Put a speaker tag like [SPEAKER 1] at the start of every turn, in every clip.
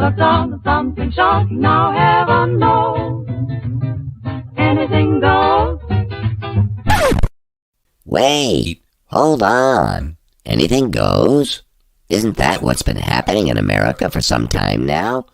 [SPEAKER 1] have done something shocking. Now heaven knows anything goes.
[SPEAKER 2] Wait, hold on. Anything goes? Isn't that what's been happening in America for some time now?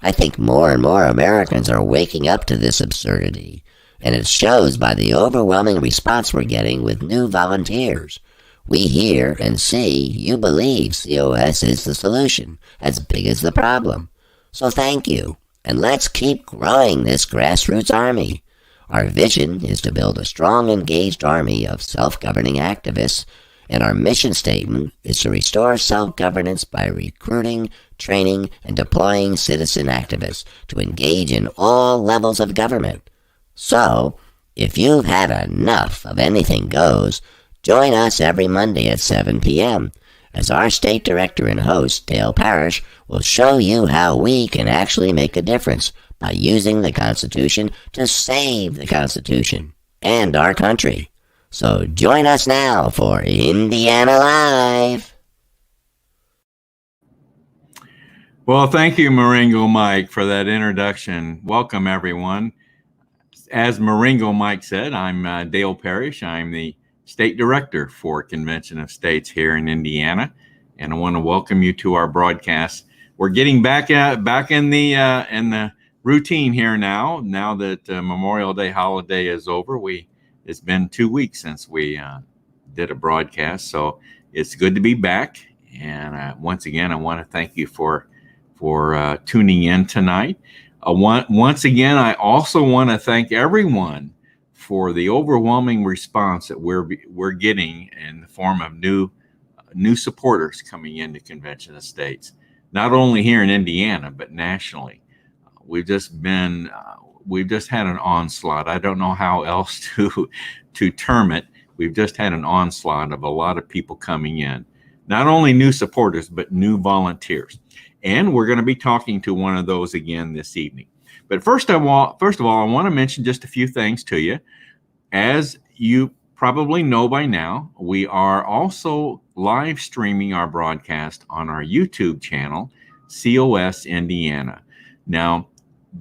[SPEAKER 2] I think more and more Americans are waking up to this absurdity, and it shows by the overwhelming response we're getting with new volunteers. We hear and see you believe COS is the solution, as big as the problem. So thank you, and let's keep growing this grassroots army. Our vision is to build a strong, engaged army of self-governing activists, and our mission statement is to restore self-governance by recruiting, training, and deploying citizen activists to engage in all levels of government. So, if you've had enough of anything goes, join us every Monday at 7 p.m. as our state director and host, Dale Parrish, will show you how we can actually make a difference by using the Constitution to save the Constitution and our country. So join us now for Indiana Live.
[SPEAKER 3] Well, thank you, Maringo Mike, for that introduction. Welcome, everyone. As Maringo Mike said, I'm Dale Parrish. I'm the State Director for Convention of States here in Indiana, and I want to welcome you to our broadcast. We're getting back in the routine here now that Memorial Day holiday is over. It's been 2 weeks since we did a broadcast, so it's good to be back. And once again, I want to thank you for tuning in tonight. Once again, I also want to thank everyone for the overwhelming response that we're getting in the form of new supporters coming into Convention of States, not only here in Indiana but nationally. We've just had an onslaught. I don't know how else to term it. We've just had an onslaught of a lot of people coming in, not only new supporters, but new volunteers. And we're going to be talking to one of those again this evening. But first of all, I want to mention just a few things to you. As you probably know by now, we are also live streaming our broadcast on our YouTube channel, COS Indiana. Now,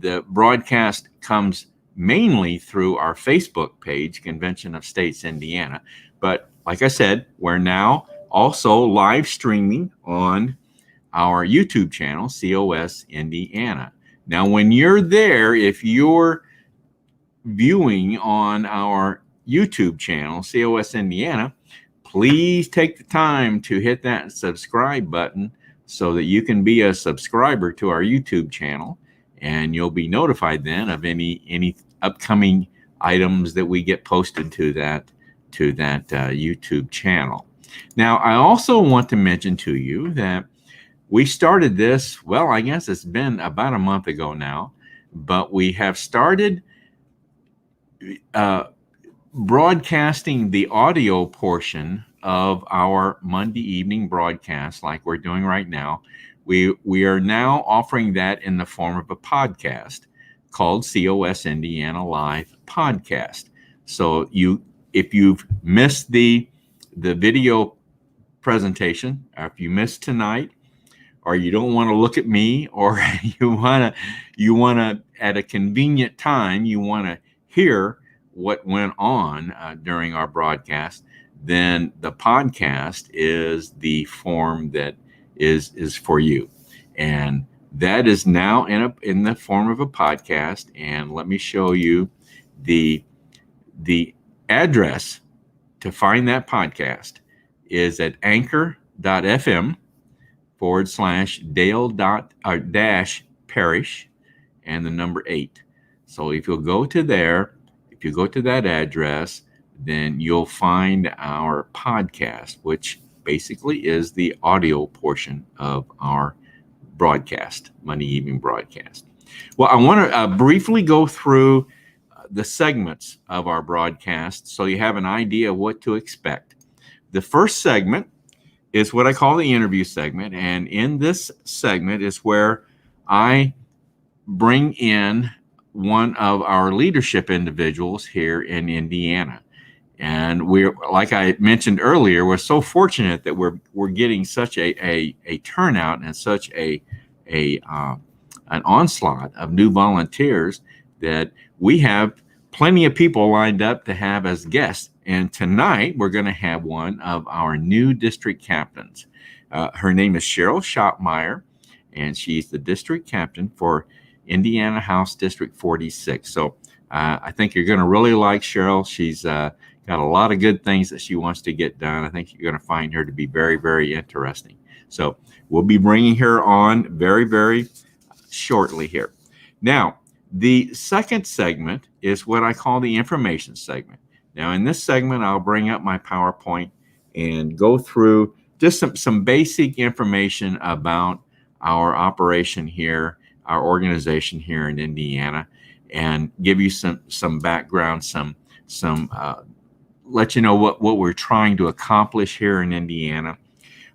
[SPEAKER 3] the broadcast comes mainly through our Facebook page, Convention of States Indiana. But like I said, we're now also live streaming on our YouTube channel, COS Indiana. Now, when you're there, if you're viewing on our YouTube channel, COS Indiana, please take the time to hit that subscribe button so that you can be a subscriber to our YouTube channel. And you'll be notified then of any upcoming items that we get posted to that YouTube channel. Now, I also want to mention to you that we started this, well, I guess it's been about a month ago now, but we have started broadcasting the audio portion of our Monday evening broadcast like we're doing right now. We are now offering that in the form of a podcast called COS Indiana Live Podcast. So if you've missed the video presentation, or if you missed tonight, or you don't want to look at me, or you want to at a convenient time, you want to hear what went on during our broadcast, then the podcast is the form that is for you. And that is now in the form of a podcast. And let me show you the address to find that podcast is at anchor.fm/Dale-Parish and the number 8. So if you go to that address, then you'll find our podcast, which basically is the audio portion of our broadcast, Monday evening broadcast. Well, I want to briefly go through the segments of our broadcast so you have an idea of what to expect. The first segment is what I call the interview segment, and in this segment is where I bring in one of our leadership individuals here in Indiana. And we're, like I mentioned earlier, we're so fortunate that we're getting such a turnout and such a an onslaught of new volunteers that we have plenty of people lined up to have as guests. And tonight we're going to have one of our new district captains. Her name is Cheryl Schottmeyer, and she's the district captain for Indiana House District 46. So I think you're going to really like Cheryl. She's got a lot of good things that she wants to get done. I think you're going to find her to be very, very interesting. So we'll be bringing her on very, very shortly here. Now, the second segment is what I call the information segment. Now, in this segment, I'll bring up my PowerPoint and go through just some basic information about our operation here, our organization here in Indiana, and give you some background, let you know what we're trying to accomplish here in Indiana.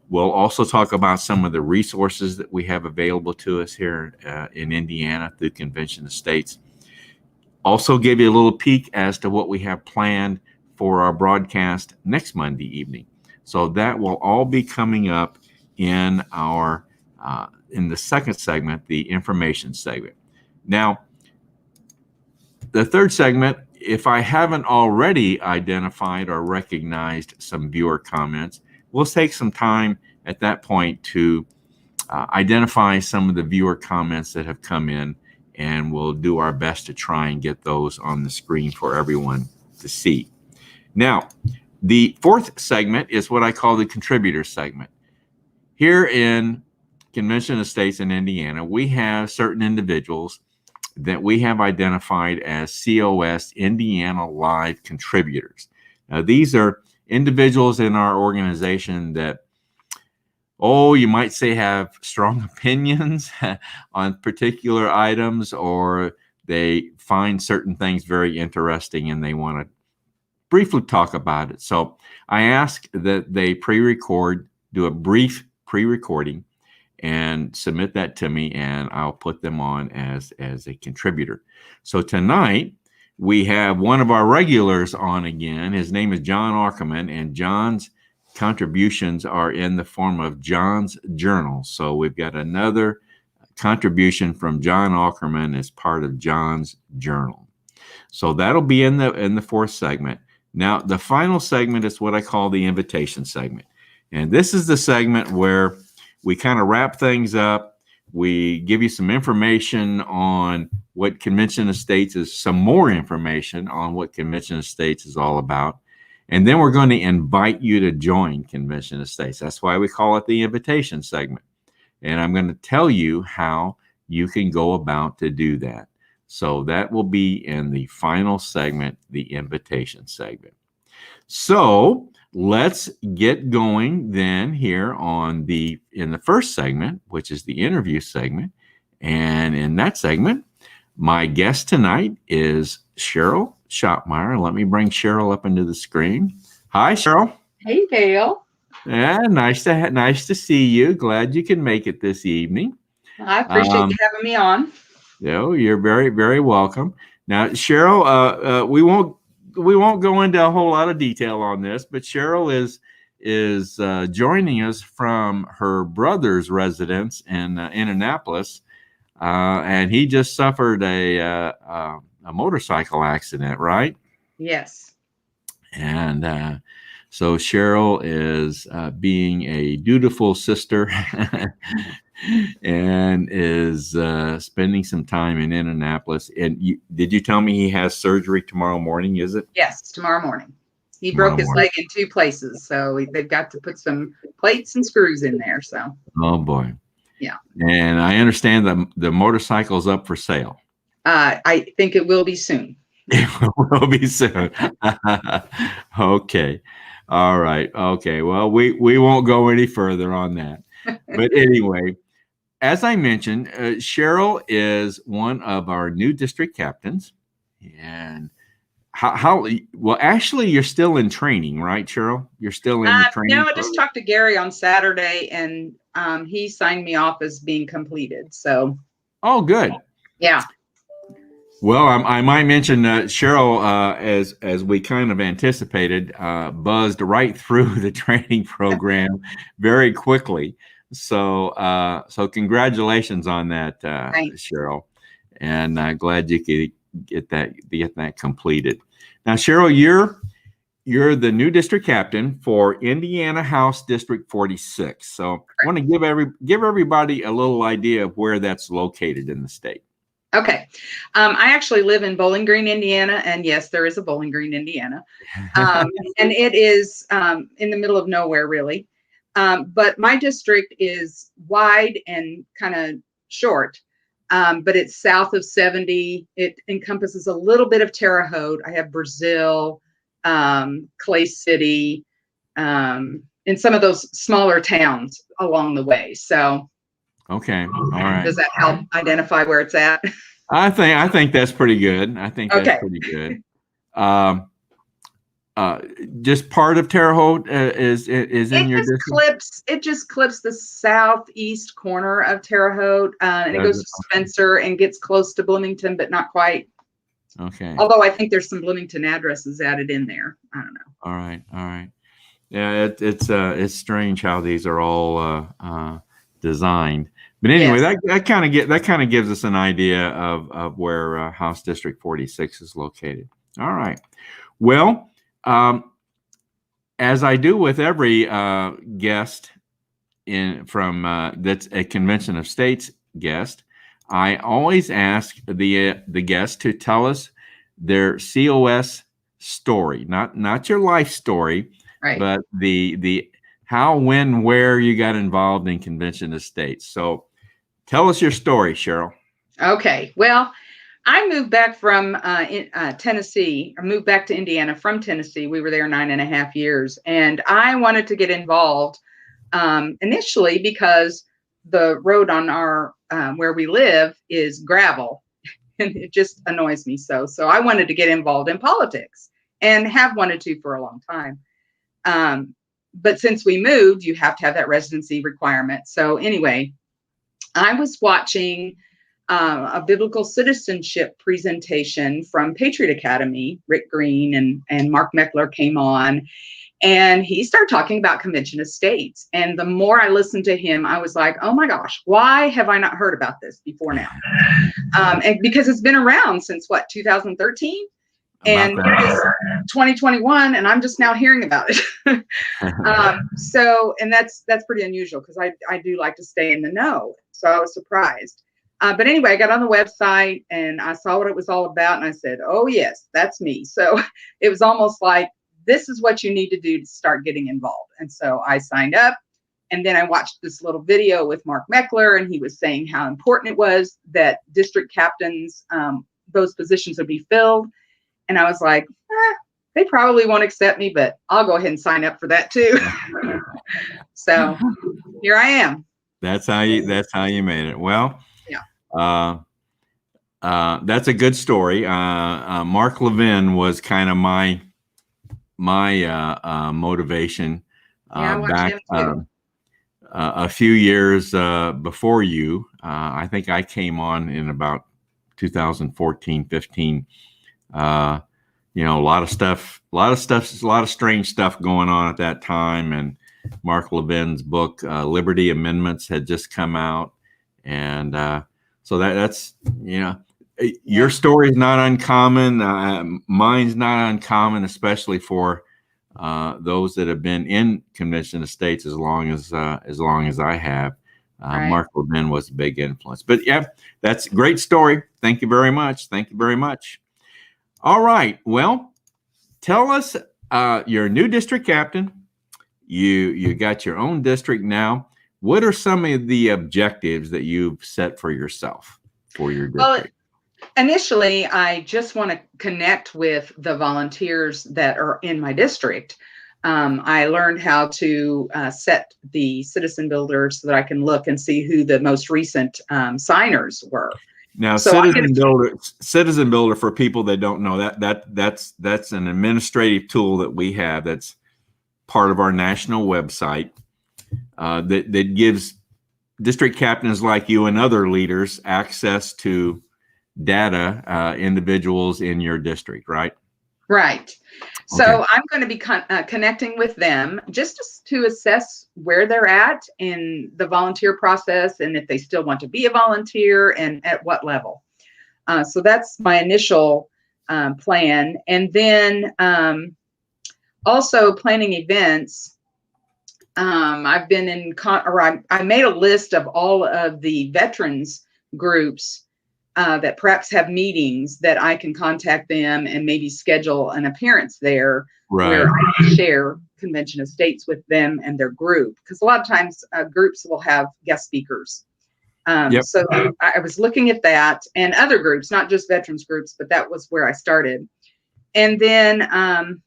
[SPEAKER 3] We'll also talk about some of the resources that we have available to us here in Indiana through Convention of States. Also give you a little peek as to what we have planned for our broadcast next Monday evening. So that will all be coming up in our in the second segment, the information segment. Now, the third segment, if I haven't already identified or recognized some viewer comments, we'll take some time at that point to identify some of the viewer comments that have come in, and we'll do our best to try and get those on the screen for everyone to see. Now, the fourth segment is what I call the contributor segment. Here in Convention of States in Indiana, we have certain individuals that we have identified as COS Indiana Live contributors. Now, these are individuals in our organization that, you might say have strong opinions on particular items, or they find certain things very interesting and they want to briefly talk about it. So I ask that they do a brief pre-recording and submit that to me, and I'll put them on as a contributor. So tonight we have one of our regulars on again. His name is John Ackerman, and John's contributions are in the form of John's Journal. So we've got another contribution from John Ackerman as part of John's Journal. So that'll be in the fourth segment. Now, the final segment is what I call the invitation segment. And this is the segment where we kind of wrap things up. We give you some information on what Convention of States is, some more information on what Convention of States is all about. And then we're going to invite you to join Convention of States. That's why we call it the invitation segment. And I'm going to tell you how you can go about to do that. So that will be in the final segment, the invitation segment. So let's get going then here in the first segment, which is the interview segment. And in that segment, my guest tonight is Cheryl Schottmeyer. Let me bring Cheryl up into the screen. Hi, Cheryl.
[SPEAKER 4] Hey, Dale.
[SPEAKER 3] Yeah, nice to see you. Glad you can make it this evening.
[SPEAKER 4] I appreciate you having me on.
[SPEAKER 3] You're very, very welcome. Now, Cheryl, we won't go into a whole lot of detail on this, but Cheryl is joining us from her brother's residence in Indianapolis, and he just suffered a motorcycle accident, right?
[SPEAKER 4] Yes.
[SPEAKER 3] And so Cheryl is being a dutiful sister and is spending some time in Indianapolis. And did you tell me he has surgery tomorrow morning, is it?
[SPEAKER 4] Yes, tomorrow morning. He broke his leg in two places, so they've got to put some plates and screws in there. So. Oh, boy.
[SPEAKER 3] Yeah. And I understand the motorcycle's up for sale.
[SPEAKER 4] I think it will be soon.
[SPEAKER 3] It will be soon. Okay. All right. Okay. Well, we won't go any further on that. But anyway, as I mentioned, Cheryl is one of our new district captains. And well, actually, you're still in training, right, Cheryl? You're still in the training?
[SPEAKER 4] No, I just talked to Gary on Saturday, and he signed me off as being completed. So.
[SPEAKER 3] Oh, good.
[SPEAKER 4] Yeah.
[SPEAKER 3] Well, I might mention Cheryl, as we kind of anticipated, buzzed right through the training program very quickly. So congratulations on that,
[SPEAKER 4] Thanks.
[SPEAKER 3] Cheryl, and glad you could get that completed. Now, Cheryl, you're the new district captain for Indiana House District 46. So I want to give everybody a little idea of where that's located in the state.
[SPEAKER 4] Okay. I actually live in Bowling Green, Indiana, and yes, there is a Bowling Green, Indiana. And it is in the middle of nowhere, really. But my district is wide and kind of short, but it's south of 70. It encompasses a little bit of Terre Haute. I have Brazil, Clay City, and some of those smaller towns along the way. So,
[SPEAKER 3] okay, all right.
[SPEAKER 4] Does that help identify where it's at?
[SPEAKER 3] I think that's pretty good. I think that's pretty good. Just part of Terre Haute is in your district?
[SPEAKER 4] It just clips the southeast corner of Terre Haute, and it goes to Spencer and gets close to Bloomington, but not quite.
[SPEAKER 3] Okay.
[SPEAKER 4] Although I think there's some Bloomington addresses added in there. I don't know.
[SPEAKER 3] All right. Yeah, it's strange how these are all designed. But anyway, yes. that kind of gives us an idea of where House District 46 is located. All right. Well, as I do with every guest from that's a Convention of States guest, I always ask the guest to tell us their COS story, not your life story,
[SPEAKER 4] right,
[SPEAKER 3] but the how, when, where you got involved in Convention of States. So tell us your story, Cheryl.
[SPEAKER 4] Okay. Well, I moved back from Tennessee. I moved back to Indiana from Tennessee. We were there 9.5 years. And I wanted to get involved initially because the road on our where we live is gravel. And it just annoys me so. So I wanted to get involved in politics and have wanted to for a long time. But since we moved, you have to have that residency requirement. So anyway, I was watching a biblical citizenship presentation from Patriot Academy. Rick Green and Mark Meckler came on, and he started talking about Convention of States. And the more I listened to him, I was like, oh my gosh, why have I not heard about this before now? And because it's been around since what, 2013? And here it is 2021, and I'm just now hearing about it. So, and that's pretty unusual because I do like to stay in the know. So I was surprised. But anyway, I got on the website and I saw what it was all about, and I said, oh yes, that's me. So it was almost like, this is what you need to do to start getting involved. And so I signed up, and then I watched this little video with Mark Meckler, and he was saying how important it was that district captains, those positions would be filled. And I was like, they probably won't accept me, but I'll go ahead and sign up for that too. So here I am.
[SPEAKER 3] That's how you made it. Well,
[SPEAKER 4] yeah.
[SPEAKER 3] That's a good story. Mark Levin was kind of my motivation back a few years before you. I think I came on in about 2014, 15. A lot of strange stuff going on at that time. And Mark Levin's book, Liberty Amendments, had just come out. And so that's, your story is not uncommon. Mine's not uncommon, especially for those that have been in Convention of States as long as I have. Right. Mark Levin was a big influence. But yeah, that's a great story. Thank you very much. All right. Well, tell us, you're a new district captain. You got your own district now. What are some of the objectives that you've set for yourself for your district?
[SPEAKER 4] Well, initially, I just want to connect with the volunteers that are in my district. I learned how to set the citizen builder so that I can look and see who the most recent signers were.
[SPEAKER 3] Now, so Citizen Builder, for people that don't know, that's an administrative tool that we have that's part of our national website that gives district captains like you and other leaders access to data, individuals in your district, right?
[SPEAKER 4] Right. So
[SPEAKER 3] Okay.
[SPEAKER 4] I'm going to be connecting with them just to assess where they're at in the volunteer process and if they still want to be a volunteer and at what level. So that's my initial plan. And then also planning events. I've been in, I made a list of all of the veterans groups that perhaps have meetings that I can contact them and maybe schedule an appearance there where I can share Convention of States with them and their group. Because a lot of times groups will have guest speakers. So I was looking at that and other groups, not just veterans groups, but that was where I started. And then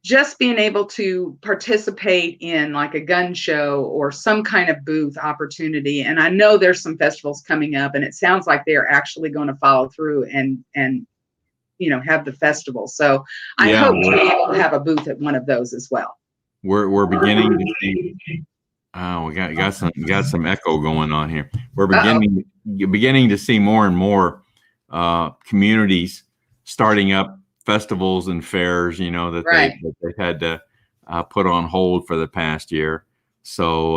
[SPEAKER 4] just being able to participate in like a gun show or some kind of booth opportunity. And I know there's some festivals coming up and it sounds like they're actually going to follow through and have the festival. So I hope to be able to have a booth at one of those as well.
[SPEAKER 3] We're beginning to see. Oh, we got some echo going on here. We're beginning to see more and more communities starting up festivals and fairs, that they've had to put on hold for the past year. So,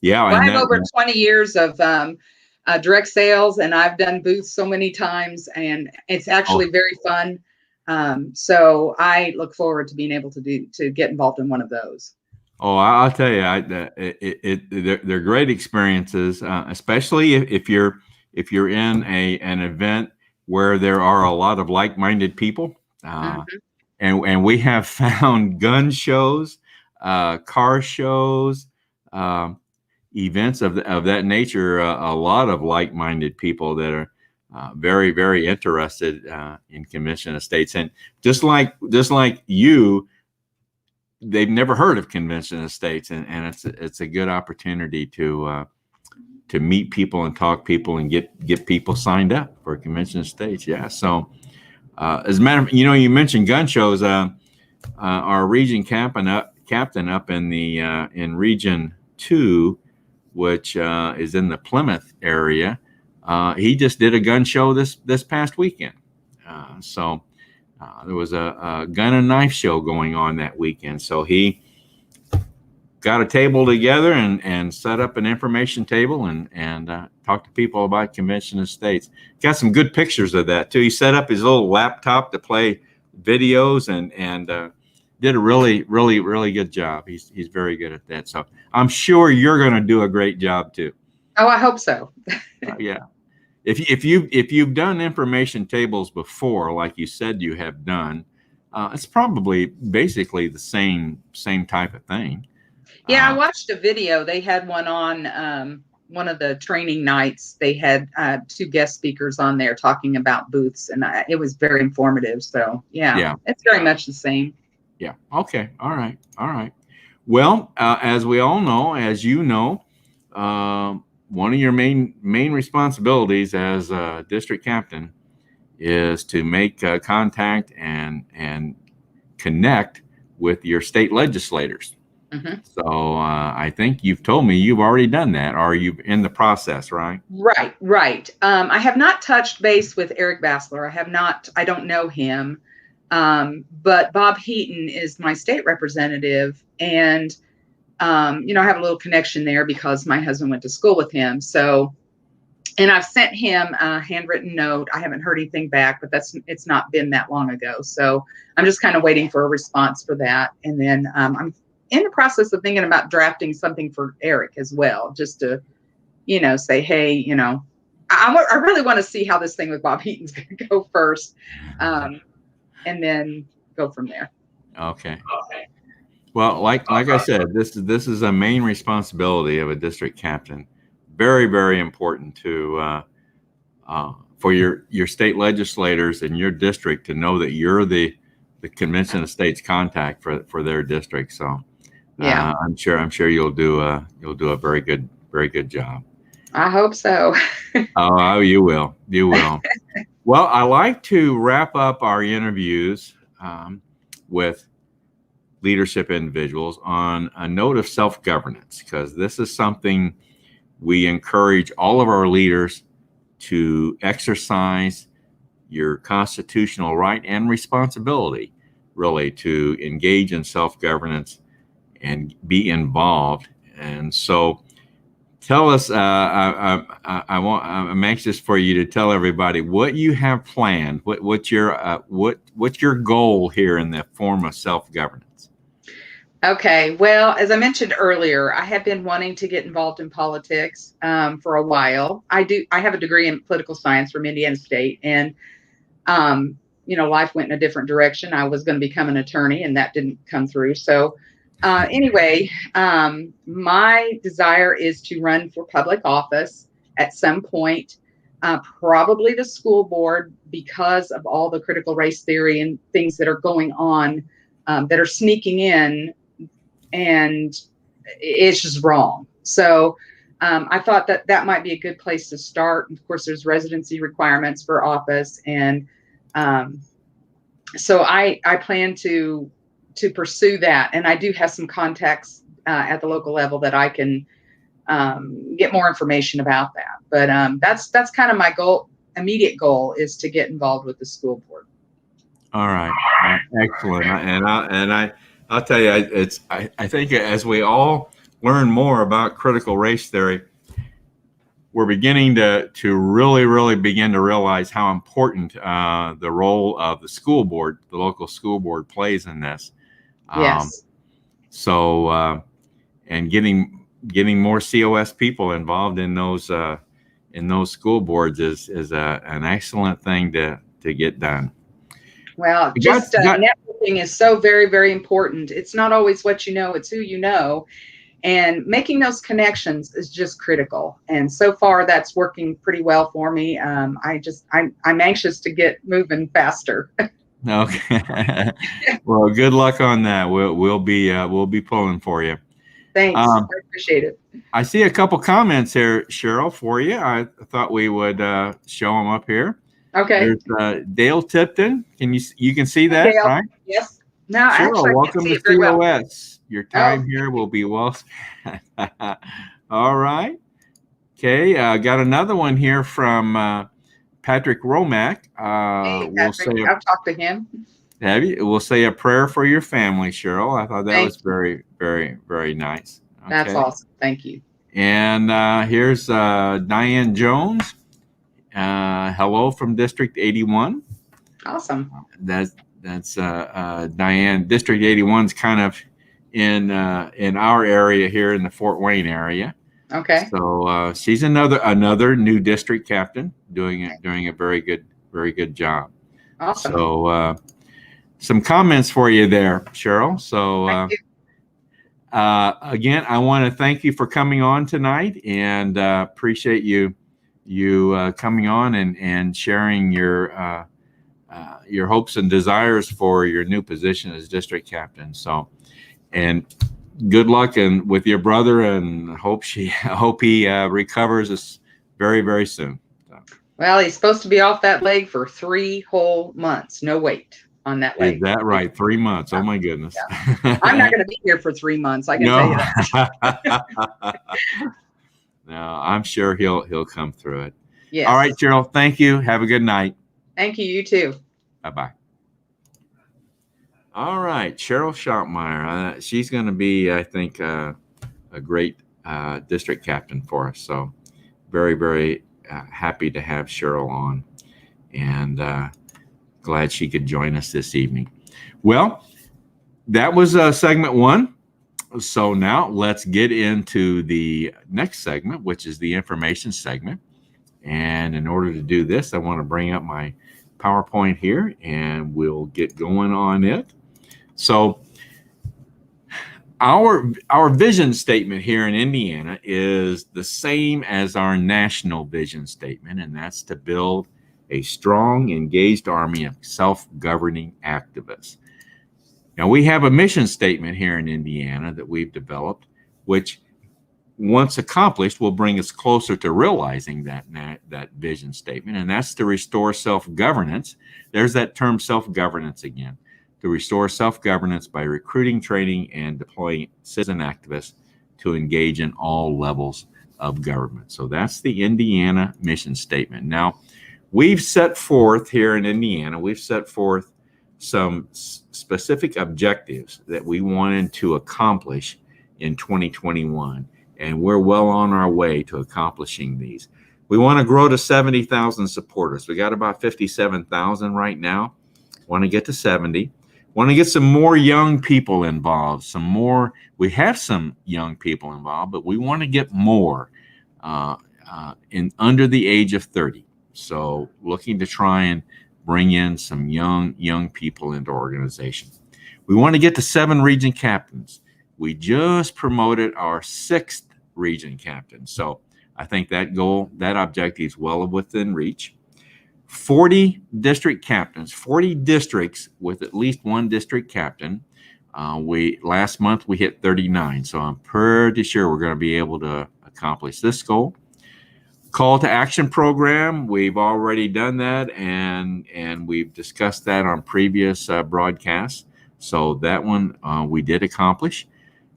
[SPEAKER 4] I have over 20 years of direct sales, and I've done booths so many times, and it's actually very fun. So I look forward to being able to get involved in one of those.
[SPEAKER 3] Oh, I'll tell you, they're great experiences, especially if you're in an event where there are a lot of like-minded people. And we have found gun shows, car shows, events of that nature, a lot of like-minded people that are very, very interested in Convention of States. And just like you, they've never heard of Convention of States, and it's a good opportunity to meet people and talk people and get people signed up for Convention of States. Yeah. So as a matter of, you mentioned gun shows. Our region captain up in the in Region 2, which is in the Plymouth area, he just did a gun show this past weekend. So there was a gun and knife show going on that weekend. So he got a table together and set up an information table and talked to people about Convention of States. Got some good pictures of that too. He set up his little laptop to play videos and did a really, really, really good job. He's very good at that. So I'm sure you're going to do a great job too.
[SPEAKER 4] Oh, I hope so.
[SPEAKER 3] Yeah. If you've done information tables before, like you said you have done, it's probably basically the same type of thing.
[SPEAKER 4] Yeah, I watched a video. They had one on one of the training nights. They had 2 guest speakers on there talking about booths, and it was very informative. So yeah, it's very much the same.
[SPEAKER 3] Yeah. Okay. All right. Well, as we all know, as you know, one of your main responsibilities as a district captain is to make contact and connect with your state legislators. So I think you've told me you've already done that. Are you in the process, right?
[SPEAKER 4] Right. I have not touched base with Eric Bassler. I have not. I don't know him. But Bob Heaton is my state representative, and I have a little connection there because my husband went to school with him. So, and I've sent him a handwritten note. I haven't heard anything back, but it's not been that long ago. So I'm just kind of waiting for a response for that. And then I'm in the process of thinking about drafting something for Eric as well, just to, say, hey, I really want to see how this thing with Bob Heaton's going to go first, and then go from there.
[SPEAKER 3] Okay. Well, like I said, this is a main responsibility of a district captain. Very, very important to for your state legislators in your district to know that you're the Convention of States contact for their district. So yeah, I'm sure you'll do a very good job.
[SPEAKER 4] I hope so.
[SPEAKER 3] Oh, you will. Well, I like to wrap up our interviews with leadership individuals on a note of self-governance, because this is something we encourage all of our leaders to exercise. your constitutional right and responsibility, really, to engage in self-governance and be involved. And so, tell us. I'm anxious for you to tell everybody what you have planned. What's your goal here in the form of self-governance?
[SPEAKER 4] Okay. Well, as I mentioned earlier, I have been wanting to get involved in politics for a while. I have a degree in political science from Indiana State, and life went in a different direction. I was going to become an attorney, and that didn't come through. So, anyway, my desire is to run for public office at some point, probably the school board, because of all the critical race theory and things that are going on that are sneaking in. And it's just wrong. So I thought that might be a good place to start. Of course, there's residency requirements for office. And so I plan to pursue that. And I do have some contacts at the local level that I can get more information about that. But that's kind of my goal. Immediate goal is to get involved with the school board.
[SPEAKER 3] All right. Excellent. I'll tell you, I think as we all learn more about critical race theory, we're beginning to really begin to realize how important the role of the school board, the local school board, plays in this.
[SPEAKER 4] Yes.
[SPEAKER 3] And getting more COS people involved in those school boards is an excellent thing to get done.
[SPEAKER 4] Well, networking is so very, very important. It's not always what you know, it's who you know. And making those connections is just critical. And so far, that's working pretty well for me. I'm anxious to get moving faster.
[SPEAKER 3] Okay. Well, good luck on that. We'll be pulling for you.
[SPEAKER 4] Thanks. I appreciate it.
[SPEAKER 3] I see a couple comments here, Cheryl, for you. I thought we would show them up here.
[SPEAKER 4] Okay.
[SPEAKER 3] There's Dale Tipton. You can see that,
[SPEAKER 4] Dale,
[SPEAKER 3] right?
[SPEAKER 4] Yes. No,
[SPEAKER 3] Cheryl,
[SPEAKER 4] actually,
[SPEAKER 3] welcome to COS. Well. Your time here will be well spent. All right. Okay. Got another one here from Patrick Romack.
[SPEAKER 4] Hey, Patrick, I've talked to him.
[SPEAKER 3] Have you? We'll say a prayer for your family, Cheryl. I thought that was very, very, very nice. Okay.
[SPEAKER 4] That's awesome. Thank you.
[SPEAKER 3] And here's Diane Jones. Hello from District 81.
[SPEAKER 4] Awesome.
[SPEAKER 3] That's Diane. District 81's kind of in our area here in the Fort Wayne area.
[SPEAKER 4] Okay.
[SPEAKER 3] So she's another new district captain doing a very good job.
[SPEAKER 4] Awesome.
[SPEAKER 3] So some comments for you there, Cheryl. So again, I want to thank you for coming on tonight, and appreciate you coming on and sharing your hopes and desires for your new position as district captain. So, and good luck and with your brother, and hope he recovers very, very soon. So.
[SPEAKER 4] Well, he's supposed to be off that leg for 3 whole months. No weight on that leg.
[SPEAKER 3] Is that right? 3 months. Oh my goodness.
[SPEAKER 4] Yeah. I'm not going to be here for 3 months. I can tell you that.
[SPEAKER 3] No, I'm sure he'll come through it.
[SPEAKER 4] Yes.
[SPEAKER 3] All right, Cheryl. Thank you. Have a good night.
[SPEAKER 4] Thank you. You too.
[SPEAKER 3] Bye-bye. All right, Cheryl Schottmeyer. She's going to be, I think, a great district captain for us. So very, very happy to have Cheryl on, and glad she could join us this evening. Well, that was segment 1. So now let's get into the next segment, which is the information segment. And in order to do this, I want to bring up my PowerPoint here, and we'll get going on it. So our vision statement here in Indiana is the same as our national vision statement, and that's to build a strong, engaged army of self-governing activists. Now, we have a mission statement here in Indiana that we've developed, which, once accomplished, will bring us closer to realizing that vision statement, and that's to restore self-governance. There's that term self-governance again. To restore self-governance by recruiting, training, and deploying citizen activists to engage in all levels of government. So that's the Indiana mission statement. Now, we've set forth here in Indiana, we've set forth some specific objectives that we wanted to accomplish in 2021, and we're well on our way to accomplishing these. We want to grow to 70,000 supporters. We got about 57,000 right now. Want to get to 70. Want to get some more young people involved. We have some young people involved, but we want to get more in under the age of 30. So looking to try and bring in some young people into organization. We want to get to 7 region captains. We just promoted our 6th region captain. So I think that goal, that objective is well within reach. 40 district captains, 40 districts with at least one district captain. Last month we hit 39. So I'm pretty sure we're going to be able to accomplish this goal. Call to action program, we've already done that, and we've discussed that on previous broadcasts. So that one we did accomplish.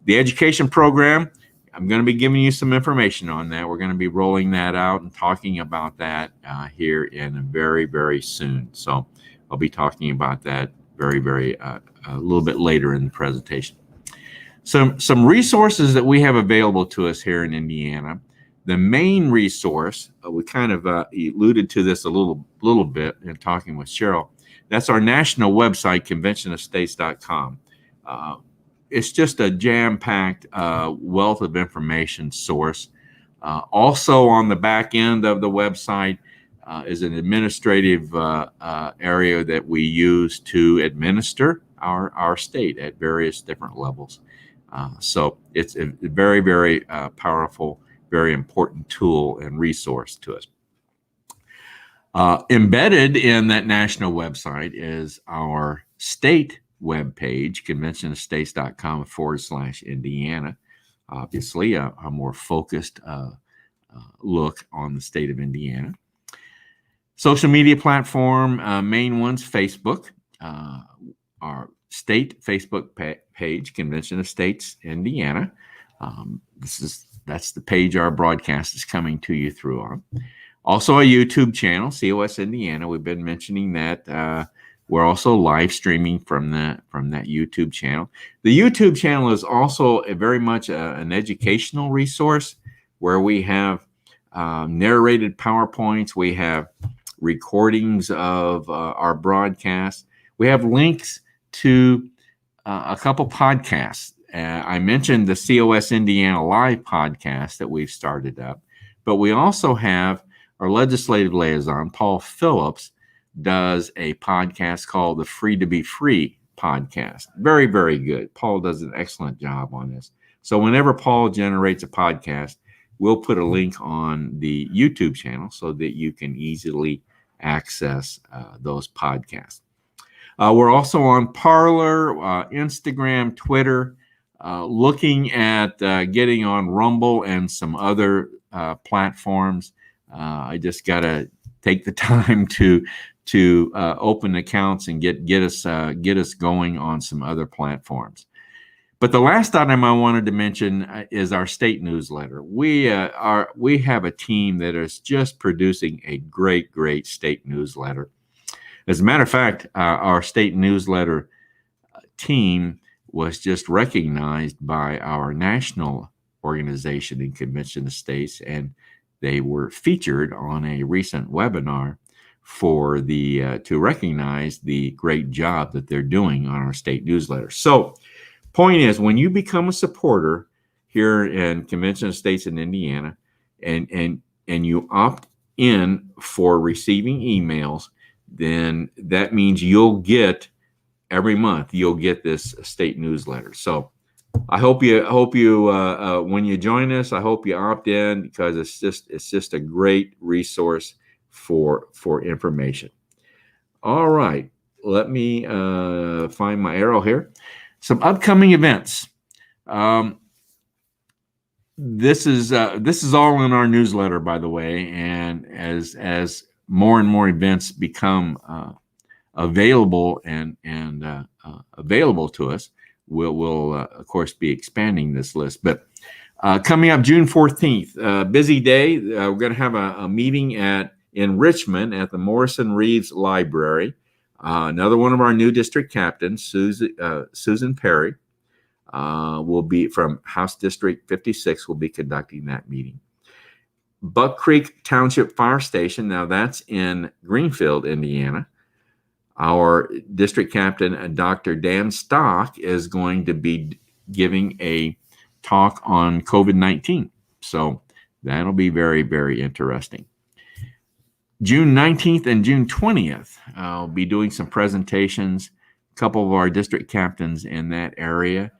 [SPEAKER 3] The education program, I'm going to be giving you some information on that. We're going to be rolling that out and talking about that here in very, very soon. So I'll be talking about that very, a little bit later in the presentation. Some resources that we have available to us here in Indiana. The main resource, we kind of alluded to this a little bit in talking with Cheryl. That's our national website, conventionofstates.com. It's just a jam-packed wealth of information source. Also on the back end of the website is an administrative area that we use to administer our state at various different levels. So it's a very, very powerful, very important tool and resource to us. Embedded in that national website is our state webpage, conventionofstates.com/Indiana. Obviously, a more focused look on the state of Indiana. Social media platform, main ones, Facebook. Our state Facebook page, Convention of States, Indiana. That's the page our broadcast is coming to you through on. Also a YouTube channel, COS Indiana. We've been mentioning that. We're also live streaming from that YouTube channel. The YouTube channel is also very much an educational resource where we have narrated PowerPoints. We have recordings of our broadcasts. We have links to a couple podcasts. I mentioned the COS Indiana Live podcast that we've started up, but we also have our legislative liaison, Paul Phillips, does a podcast called the Free to Be Free podcast. Very, very good. Paul does an excellent job on this. So whenever Paul generates a podcast, we'll put a link on the YouTube channel so that you can easily access those podcasts. We're also on Parler, Instagram, Twitter, looking at getting on Rumble and some other platforms. I just got to take the time to open accounts and get us going on some other platforms. But the last item I wanted to mention is our state newsletter. We have a team that is just producing a great state newsletter. As a matter of fact, our state newsletter team was just recognized by our national organization in Convention of States, and they were featured on a recent webinar for to recognize the great job that they're doing on our state newsletter. So, point is, when you become a supporter here in Convention of States in Indiana, and you opt in for receiving emails, then that means you'll get every month you'll get this state newsletter. So I hope you when you join us, I hope you opt in, because it's just a great resource for information. All right, let me find my arrow here. Some upcoming events. This is all in our newsletter, by the way, and as more and more events become available and available to us, we'll of course be expanding this list. But coming up June 14th, busy day. We're going to have a meeting in Richmond at the Morrison Reeves Library. Another one of our new district captains, Susan Perry, will be from House District 56, will be conducting that meeting. Buck Creek Township Fire Station, now that's in Greenfield, Indiana. Our district captain, Dr. Dan Stock, is going to be giving a talk on COVID-19. So that'll be very, very interesting. June 19th and June 20th, I'll be doing some presentations. A couple of our district captains in that area,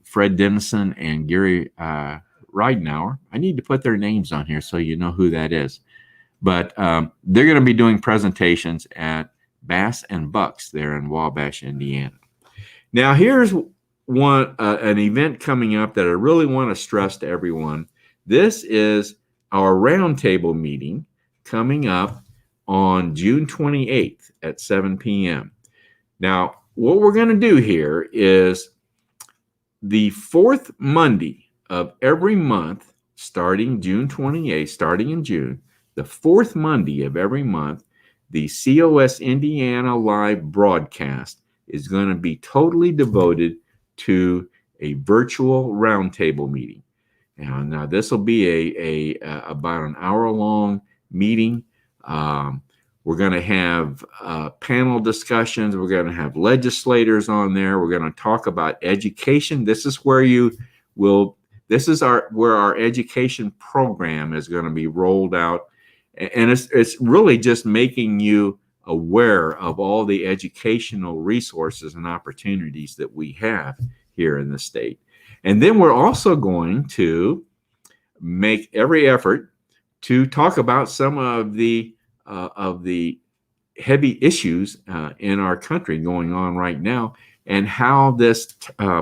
[SPEAKER 3] Fred Dennison and Gary Ridenauer. I need to put their names on here so you know who that is. But they're going to be doing presentations at Bass and Bucks there in Wabash, Indiana. Now, here's an event coming up that I really want to stress to everyone. This is our roundtable meeting coming up on June 28th at 7 p.m. Now, what we're going to do here is the fourth Monday of every month, starting June 28th, starting in June, the fourth Monday of every month, the COS Indiana live broadcast is going to be totally devoted to a virtual roundtable meeting. Now this will be about an hour-long meeting. We're going to have panel discussions. We're going to have legislators on there. We're going to talk about education. This is where where our education program is going to be rolled out. And it's really just making you aware of all the educational resources and opportunities that we have here in the state. And then we're also going to make every effort to talk about some of the heavy issues in our country going on right now and how this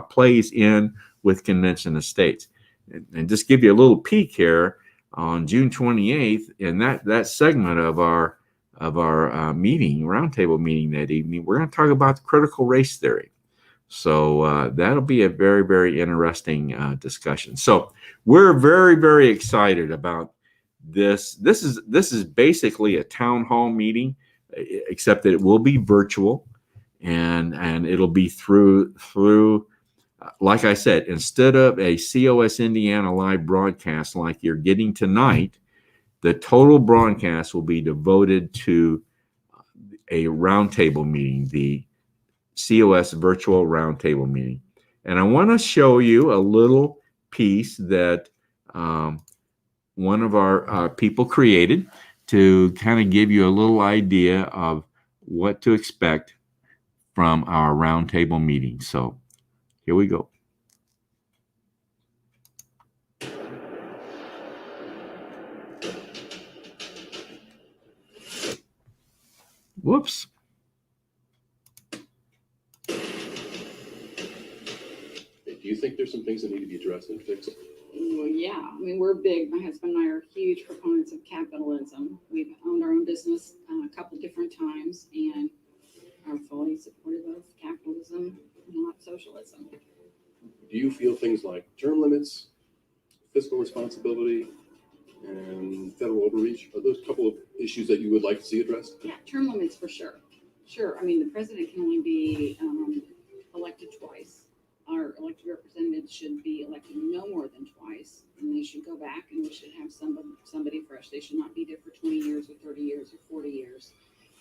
[SPEAKER 3] plays in with Convention of States. And just give you a little peek here on June 28th in that segment of our meeting, roundtable meeting that evening, we're going to talk about the critical race theory. So that'll be a very, very interesting discussion. So we're very, very excited about this. This is basically a town hall meeting, except that it will be virtual, and it'll be through like I said, instead of a COS Indiana live broadcast like you're getting tonight, the total broadcast will be devoted to a roundtable meeting, the COS virtual roundtable meeting. And I want to show you a little piece that one of our people created to kind of give you a little idea of what to expect from our roundtable meeting. So here we go. Whoops.
[SPEAKER 5] Do you think there's some things that need to be addressed and fixed?
[SPEAKER 6] Well, yeah. I mean, we're big. My husband and I are huge proponents of capitalism. We've owned our own business a couple different times and are fully supportive of capitalism and not socialism.
[SPEAKER 5] Do you feel things like term limits, fiscal responsibility, and federal overreach, are those a couple of issues that you would like to see addressed?
[SPEAKER 6] Yeah, term limits for sure. Sure. I mean, the president can only be elected twice. Our elected representatives should be elected no more than twice, and they should go back, and we should have somebody fresh. They should not be there for 20 years or 30 years or 40 years.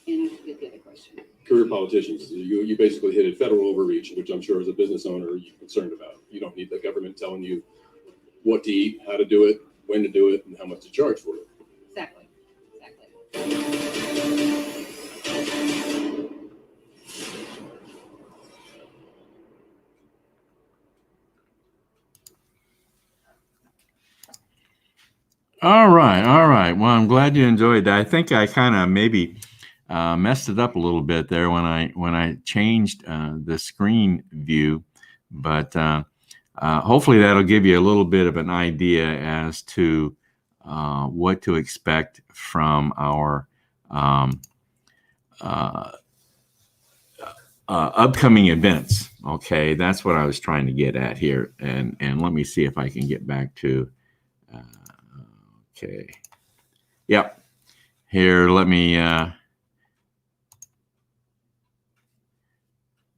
[SPEAKER 6] And I forget the other question.
[SPEAKER 5] Career politicians, you basically hit a federal overreach, which I'm sure as a business owner you're concerned about. You don't need the government telling you what to eat, how to do it, when to do it, and how much to charge for it.
[SPEAKER 6] Exactly.
[SPEAKER 3] All right. Well, I'm glad you enjoyed that. I think I kind of maybe messed it up a little bit there when I changed the screen view, but hopefully that'll give you a little bit of an idea as to what to expect from our upcoming events. Okay, that's what I was trying to get at here, and let me see if I can get back to. Okay, yep. Here, let me,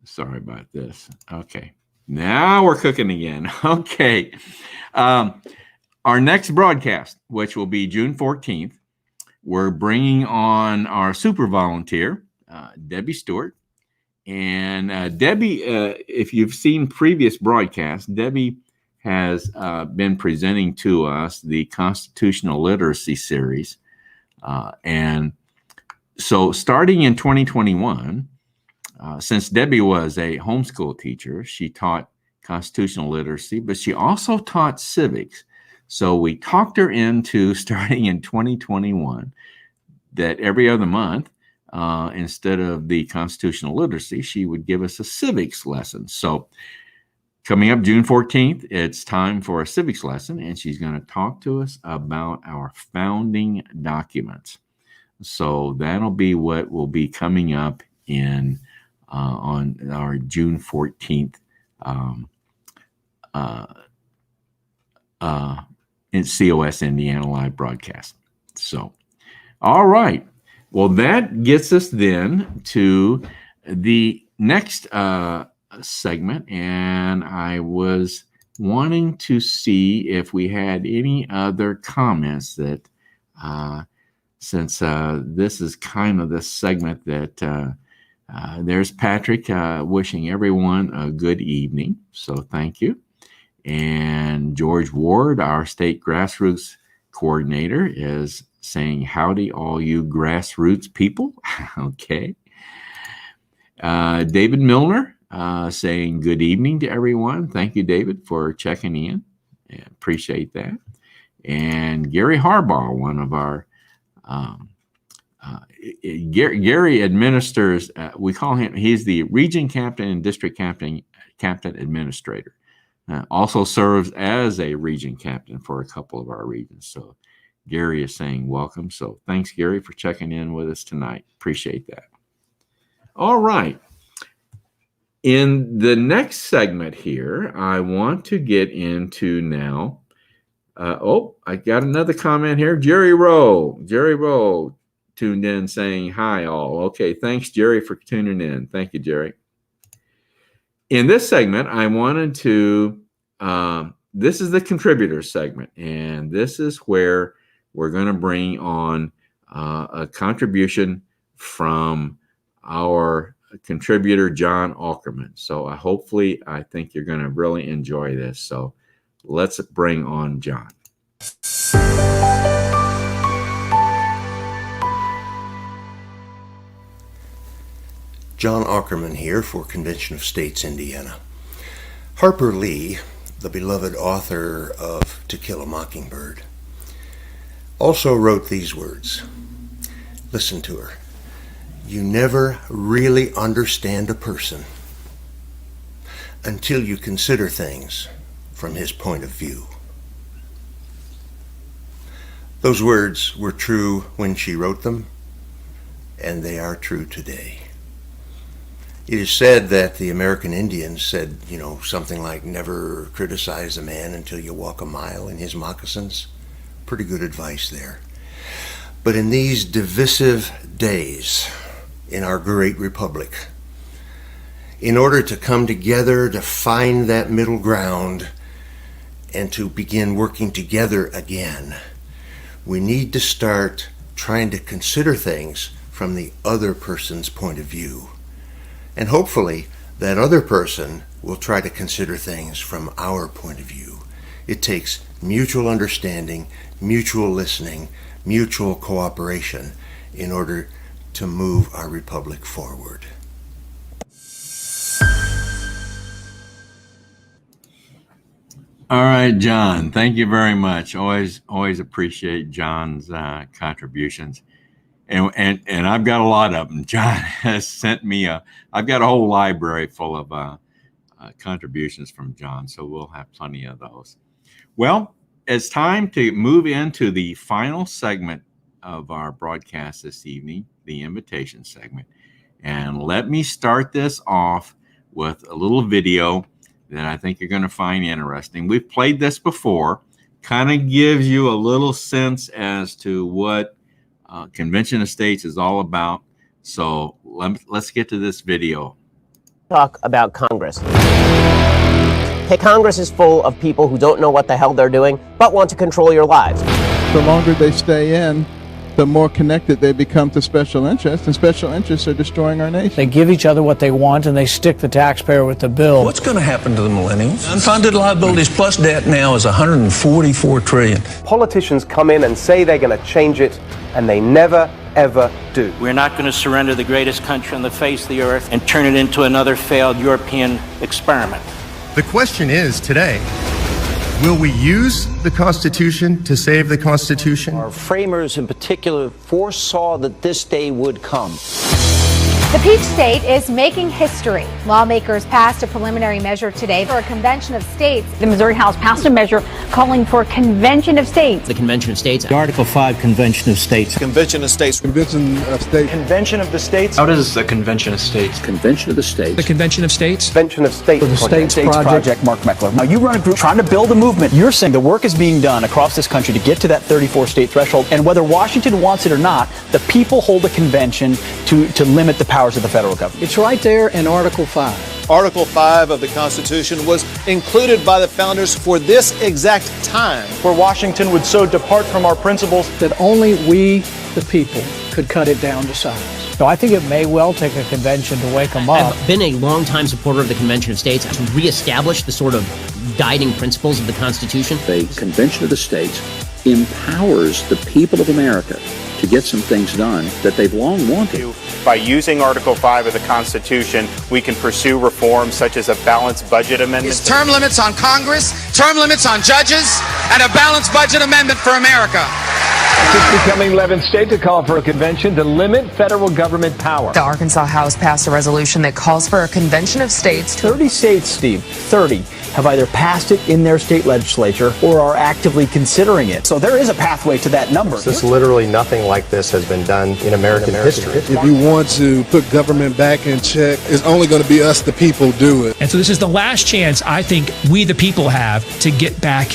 [SPEAKER 3] sorry about this. Okay. Now we're cooking again. Okay. Our next broadcast, which will be June 14th, we're bringing on our super volunteer, Debbie Stewart. And Debbie, if you've seen previous broadcasts, Debbie has been presenting to us the Constitutional Literacy Series. And so starting in 2021, since Debbie was a homeschool teacher, she taught constitutional literacy, but she also taught civics. So we talked her into starting in 2021 that every other month, instead of the constitutional literacy, she would give us a civics lesson. So coming up June 14th, it's time for a civics lesson, and she's going to talk to us about our founding documents. So that'll be what will be coming up in on our June 14th in COS Indiana live broadcast. So, all right. Well, that gets us then to the next segment, and I was wanting to see if we had any other comments that, since this is kind of the segment that there's Patrick wishing everyone a good evening. So thank you. And George Ward, our state grassroots coordinator, is saying, howdy, all you grassroots people. Okay. David Milner saying good evening to everyone. Thank you, David, for checking in. Yeah, appreciate that. And Gary Harbaugh, one of our Gary administers, we call him, he's the region captain and district captain administrator. Also serves as a region captain for a couple of our regions. So Gary is saying welcome. So thanks, Gary, for checking in with us tonight. Appreciate that. All right. In the next segment here, I want to get into now. I got another comment here. Jerry Rowe tuned in saying hi all. Okay, thanks, Jerry, for tuning in. Thank you, Jerry. In this segment, I wanted to, this is the contributor segment, and this is where we're going to bring on a contribution from our contributor, John Ackerman. So hopefully, I think you're going to really enjoy this. So let's bring on John.
[SPEAKER 7] John Ackerman here for Convention of States, Indiana. Harper Lee, the beloved author of To Kill a Mockingbird, also wrote these words. Listen to her. You never really understand a person until you consider things from his point of view. Those words were true when she wrote them, and they are true today. It is said that the American Indians said, something like, never criticize a man until you walk a mile in his moccasins. Pretty good advice there. But in these divisive days in our great republic, in order to come together to find that middle ground and to begin working together again, we need to start trying to consider things from the other person's point of view. And hopefully that other person will try to consider things from our point of view. It takes mutual understanding, mutual listening, mutual cooperation in order to move our republic forward.
[SPEAKER 3] All right, John, thank you very much. Always appreciate John's contributions. And I've got a lot of them. John has sent me I've got a whole library full of contributions from John, so we'll have plenty of those. Well, it's time to move into the final segment of our broadcast this evening, the invitation segment. And let me start this off with a little video that I think you're going to find interesting. We've played this before, kind of gives you a little sense as to what Convention of States is all about. So let's get to this video.
[SPEAKER 8] Talk about Congress. Hey, Congress is full of people who don't know what the hell they're doing, but want to control your lives.
[SPEAKER 9] The longer they stay in, the more connected they become to special interests, and special interests are destroying our nation.
[SPEAKER 10] They give each other what they want, and they stick the taxpayer with the bill.
[SPEAKER 11] What's going to happen to the millennials? Unfunded liabilities plus debt now is $144 trillion.
[SPEAKER 12] Politicians come in and say they're going to change it, and they never, ever do.
[SPEAKER 13] We're not going to surrender the greatest country on the face of the earth and turn it into another failed European experiment.
[SPEAKER 14] The question is today, will we use the Constitution to save the Constitution?
[SPEAKER 15] Our framers in particular foresaw that this day would come.
[SPEAKER 16] The Peach State is making history. Lawmakers passed a preliminary measure today for a convention of states.
[SPEAKER 17] The Missouri House passed a measure calling for a convention of states.
[SPEAKER 18] The Convention of States.
[SPEAKER 19] The Article 5 Convention of States.
[SPEAKER 20] Convention of States.
[SPEAKER 21] Convention of States.
[SPEAKER 22] Convention of the States.
[SPEAKER 23] How does the Convention of States?
[SPEAKER 24] Convention of the States.
[SPEAKER 25] The Convention of States.
[SPEAKER 12] Convention of States.
[SPEAKER 22] For the States Project.
[SPEAKER 26] Mark Meckler. Now you run a group trying to build a movement. You're saying the work is being done across this country to get to that 34 state threshold, and whether Washington wants it or not, the people hold a convention to limit the powers of the federal government.
[SPEAKER 10] It's right there in Article 5.
[SPEAKER 20] Article 5 of the Constitution was included by the founders for this exact time.
[SPEAKER 22] Where Washington would so depart from our principles
[SPEAKER 10] that only we, the people, could cut it down to size. So I think it may well take a convention to wake them up.
[SPEAKER 18] I've been a longtime supporter of the Convention of States to reestablish the sort of guiding principles of the Constitution.
[SPEAKER 24] The Convention of the States empowers the people of America to get some things done that they've long wanted.
[SPEAKER 27] By using Article 5 of the Constitution, we can pursue reforms such as a balanced budget amendment.
[SPEAKER 28] It's term limits on Congress, term limits on judges, and a balanced budget amendment for America.
[SPEAKER 22] It's becoming 11th state to call for a convention to limit federal government power.
[SPEAKER 29] The Arkansas House passed a resolution that calls for a convention of states.
[SPEAKER 26] 30 states, Steve, 30, have either passed it in their state legislature or are actively considering it. So there is a pathway to that number.
[SPEAKER 12] This literally nothing like this has been done in American history.
[SPEAKER 21] If you want to put government back in check, it's only going to be us, the people, do it.
[SPEAKER 30] And so this is the last chance I think we, the people, have to get back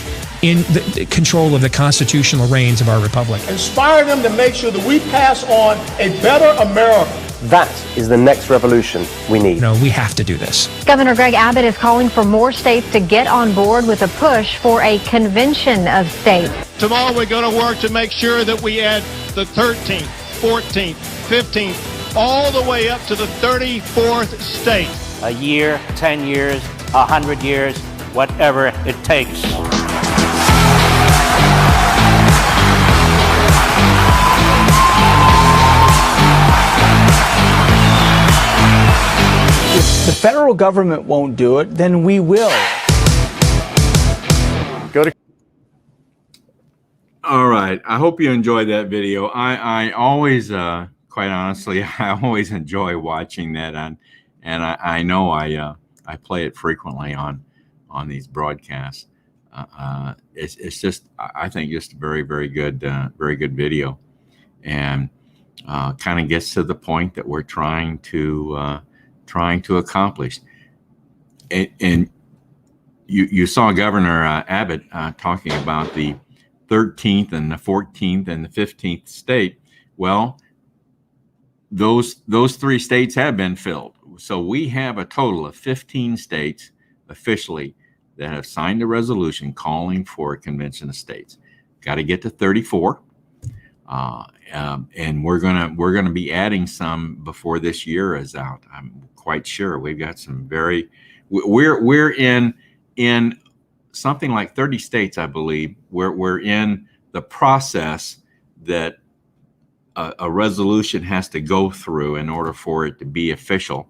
[SPEAKER 30] in the control of the constitutional reins of our republic.
[SPEAKER 31] Inspire them to make sure that we pass on a better America.
[SPEAKER 12] That is the next revolution we need.
[SPEAKER 30] No, we have to do this.
[SPEAKER 16] Governor Greg Abbott is calling for more states to get on board with a push for a convention of states.
[SPEAKER 31] Tomorrow we're going to work to make sure that we add the 13th, 14th, 15th, all the way up to the 34th state.
[SPEAKER 13] A year, 10 years, 100 years, whatever it takes.
[SPEAKER 26] If the federal government won't do it, then we will.
[SPEAKER 3] All right. I hope you enjoyed that video. I always, quite honestly, I always enjoy watching that, and I know I play it frequently on these broadcasts. It's just, I think, just a very good video, and kind of gets to the point that we're trying to accomplish. And you saw Governor Abbott talking about the 13th and the 14th and the 15th state. Well, those three states have been filled. So we have a total of 15 states officially that have signed a resolution calling for a convention of states. Got to get to 34. And we're gonna be adding some before this year is out. I'm quite sure we've got some we're in something like 30 states, I believe. We're in the process that a resolution has to go through in order for it to be official,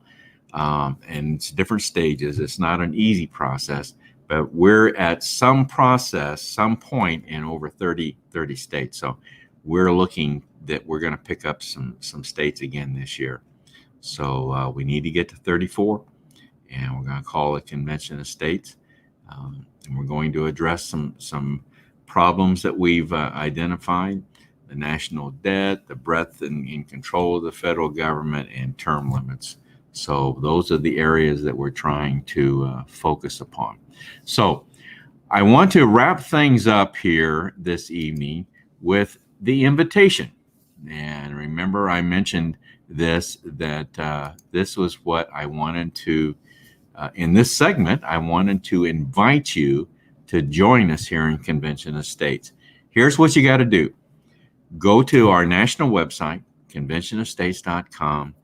[SPEAKER 3] and it's different stages. It's not an easy process, but we're at some point in over 30 states. So we're looking that we're going to pick up some states again this year. So we need to get to 34, and we're going to call it Convention of States. And we're going to address some problems that we've identified: the national debt, the breadth and control of the federal government, and term limits. So those are the areas that we're trying to focus upon. So I want to wrap things up here this evening with the invitation. And remember, I mentioned this, that this was what I wanted to, in this segment, I wanted to invite you to join us here in Convention of States. Here's what you got to do. Go to our national website, conventionofstates.com,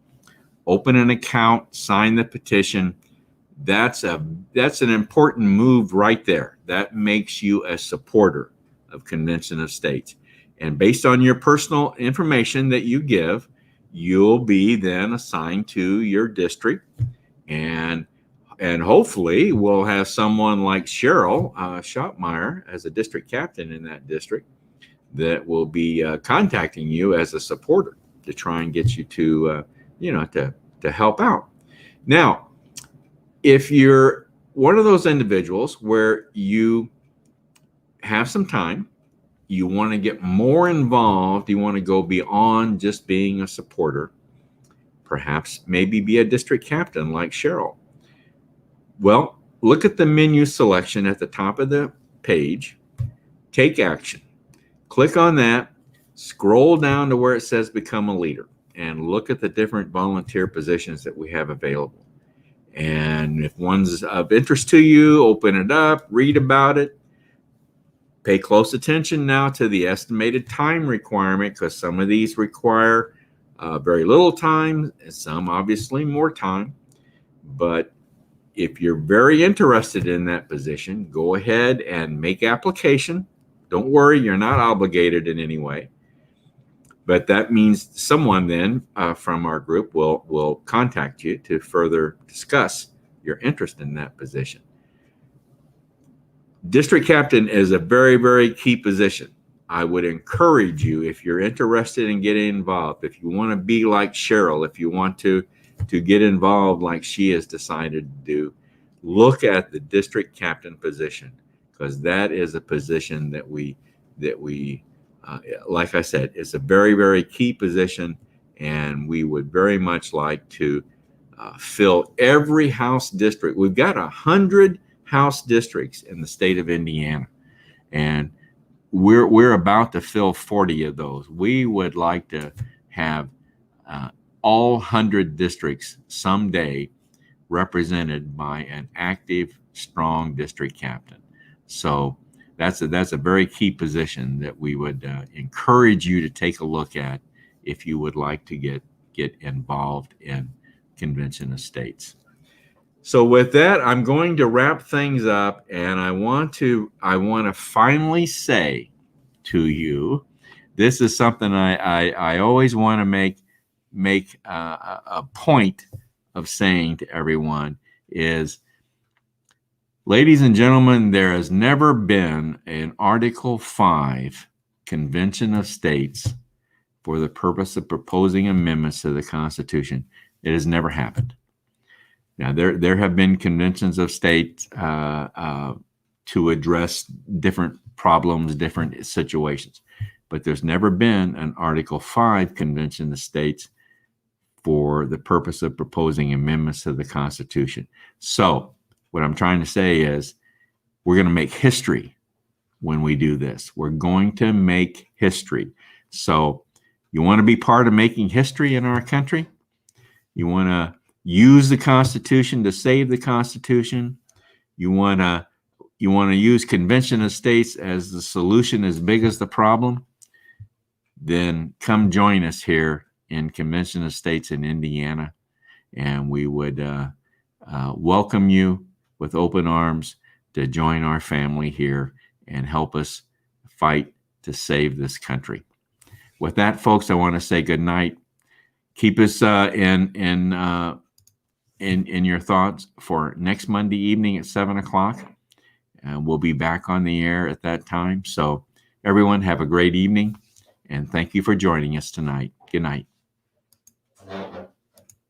[SPEAKER 3] open an account, sign the petition. That's an important move right there. That makes you a supporter of Convention of States. And based on your personal information that you give, you'll be then assigned to your district. And hopefully we'll have someone like Cheryl Schottmeyer as a district captain in that district that will be contacting you as a supporter to try and get you to, to help out. Now, if you're one of those individuals where you have some time, you want to get more involved, you want to go beyond just being a supporter, perhaps maybe be a district captain like Cheryl. Well, look at the menu selection at the top of the page, take action. Click on that, scroll down to where it says become a leader, and look at the different volunteer positions that we have available. And if one's of interest to you, open it up, read about it. Pay close attention now to the estimated time requirement, because some of these require very little time, and some obviously more time. But if you're very interested in that position, go ahead and make application. Don't worry, you're not obligated in any way. But that means someone then from our group will contact you to further discuss your interest in that position. District captain is a very, very key position. I would encourage you, if you're interested in getting involved, if you want to be like Cheryl, if you want to get involved like she has decided to do, look at the district captain position, because that is a position that we like I said, it's a very, very key position, and we would very much like to fill every House district. We've got 100 House districts in the state of Indiana, and we're about to fill 40 of those. We would like to have all 100 districts someday represented by an active, strong district captain. So that's a very key position that we would encourage you to take a look at if you would like to get involved in Convention of States. So with that, I'm going to wrap things up, and I want to finally say to you, this is something I always want to make a point of saying to everyone is, ladies and gentlemen, there has never been an Article 5 Convention of States for the purpose of proposing amendments to the Constitution. It has never happened. Now, there have been conventions of states to address different problems, different situations, but there's never been an Article 5 Convention of States for the purpose of proposing amendments to the Constitution. So what I'm trying to say is we're going to make history when we do this. We're going to make history. So you want to be part of making history in our country? You want to use the Constitution to save the Constitution? You want to use Convention of States as the solution as big as the problem? Then come join us here in Convention of States in Indiana, and we would welcome you with open arms to join our family here and help us fight to save this country. With that, folks, I want to say good night. Keep us in your thoughts for next Monday evening at 7 o'clock. And we'll be back on the air at that time. So everyone have a great evening, and thank you for joining us tonight. Good night.